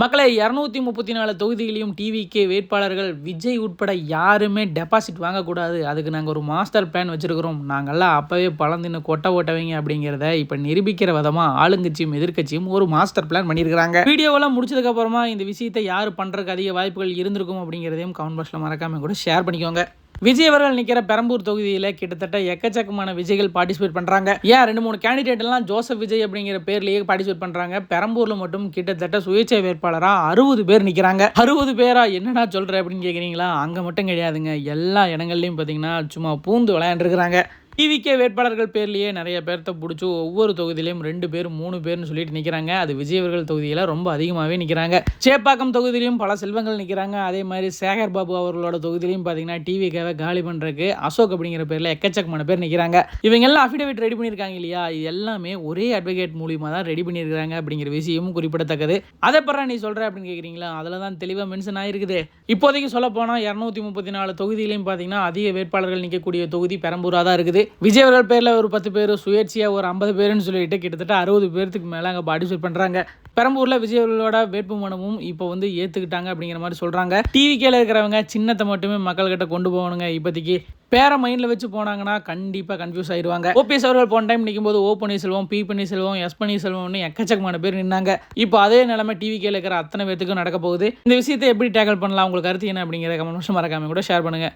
மக்களே 234 தொகுதியிலையும் டிவிகே வேட்பாளர்கள் விஜய் உட்பட யாருமே டெபாசிட் வாங்கக்கூடாது. அதுக்கு நாங்கள் ஒரு மாஸ்டர் பிளான் வச்சிருக்கிறோம். நாங்கள்லாம் அப்போவே பழந்தின்னு கொட்டை ஓட்டவைங்க அப்படிங்கிறத இப்போ நிரூபிக்கிற விதமாக ஆளுங்கட்சியும் எதிர்க்கட்சியும் ஒரு மாஸ்டர் பிளான் பண்ணியிருக்கிறாங்க. வீடியோவெல்லாம் முடிச்சதுக்கப்புறமா இந்த விஷயத்தை யார் பண்ணுறதுக்கு அதிக வாய்ப்புகள் இருந்திருக்கும் அப்படிங்கிறதையும் கமெண்ட் பாக்ஸில் மறக்காமல் கூட ஷேர் பண்ணிக்கோங்க. விஜய் அவர்கள் நிற்கிற பெரம்பூர் தொகுதியில் கிட்டத்தட்ட எக்கச்சக்கமான விஜய்கள் பார்ட்டிசிபேட் பண்ணுறாங்க. ஏன் 2-3 கேண்டிடேட் எல்லாம் ஜோசப் விஜய் அப்படிங்கிற பேர்லேயே பார்ட்டிசிபேட் பண்ணுறாங்க. பெரம்பூரில் மட்டும் கிட்டத்தட்ட சுயேட்சை வேட்பாளராக 60 பேர் நிற்கிறாங்க. 60 பேரா என்னடா சொல்கிற அப்படின்னு கேட்குறீங்களா? அங்கே மட்டும் கிடையாதுங்க, எல்லா இடங்கள்லையும் பார்த்தீங்கன்னா சும்மா பூந்து விளையாண்டுருக்கிறாங்க. டிவிகே வேட்பாளர்கள் பேர்லேயே நிறைய பேர்த்த பிடிச்சி ஒவ்வொரு தொகுதியிலையும் 2 பேர் 3 பேர்னு சொல்லிட்டு நிற்கிறாங்க. அது விஜய் அவர்கள் தொகுதியில் ரொம்ப அதிகமாகவே நிற்கிறாங்க. சேப்பாக்கம் தொகுதியிலையும் பல செல்வங்கள் நிற்கிறாங்க. அதே மாதிரி சேகர் பாபு அவர்களோட தொகுதியிலையும் பார்த்தீங்கன்னா டிவிகேவை காலி பண்ணுறதுக்கு அசோக் அப்படிங்கிற பேரில் எக்கச்சக்கமான பேர் நிற்கிறாங்க. இவங்க எல்லாம் அஃபிடவிட் ரெடி பண்ணியிருக்காங்க இல்லையா? இது எல்லாமே ஒரே அட்வொகேட் மூலியமாக தான் ரெடி பண்ணியிருக்காங்க அப்படிங்கிற விஷயமும் குறிப்பிடத்தக்கது. அதை பற்றி நீ சொல்கிற அப்படின்னு கேட்குறீங்களா? அதில் தான் தெளிவாக மென்ஷன் ஆகிருக்குது. இப்போதைக்கு சொல்ல போனால் 234 தொகுதியிலையும் பார்த்தீங்கன்னா அதிக வேட்பாளர்கள் நிற்கக்கூடிய தொகுதி பெரம்பூராக தான் இருக்குது. விஜய் அவர்கள் பேரில் ஒரு 10 பேர், சுயேட்சையாக ஒரு 50 பேருன்னு சொல்லிட்டு கிட்டத்தட்ட 60 பேருக்கு மேலே அங்கே பார்ட்டிசிபேட் பண்ணுறாங்க. பெரம்பூரில் விஜய் அவர்களோட வேட்பு மனுவும் இப்போ வந்து ஏற்றுக்கிட்டாங்க அப்படிங்கிற மாதிரி சொல்கிறாங்க. டிவிகேல இருக்கிறவங்க சின்னத்தை மட்டுமே மக்கள்கிட்ட கொண்டு போகணுங்க. இப்போதைக்கு பேரை மைண்டில் வச்சு போனாங்கன்னா கண்டிப்பாக கன்ஃபியூஸ் ஆயிடுவாங்க. ஓபிஎஸ் அவர்கள் போன டைம் நிற்கும்போது ஓ பன்னீர்செல்வம், பி பன்னீர்செல்வம், எஸ் பன்னீர்செல்வம்னு எக்கச்சக்கமான பேர் நின்னாங்க. இப்போ அதே நிலைமை டிவிகேல இருக்கிற அத்தனை பேத்துக்கும் நடக்க போகுது. இந்த விஷயத்தை எப்படி டேக்கிள் பண்ணலாம்? உங்களுக்கு கருத்து என்ன அப்படிங்கிற கமெண்ட் மறக்காம கூட ஷேர் பண்ணுங்க.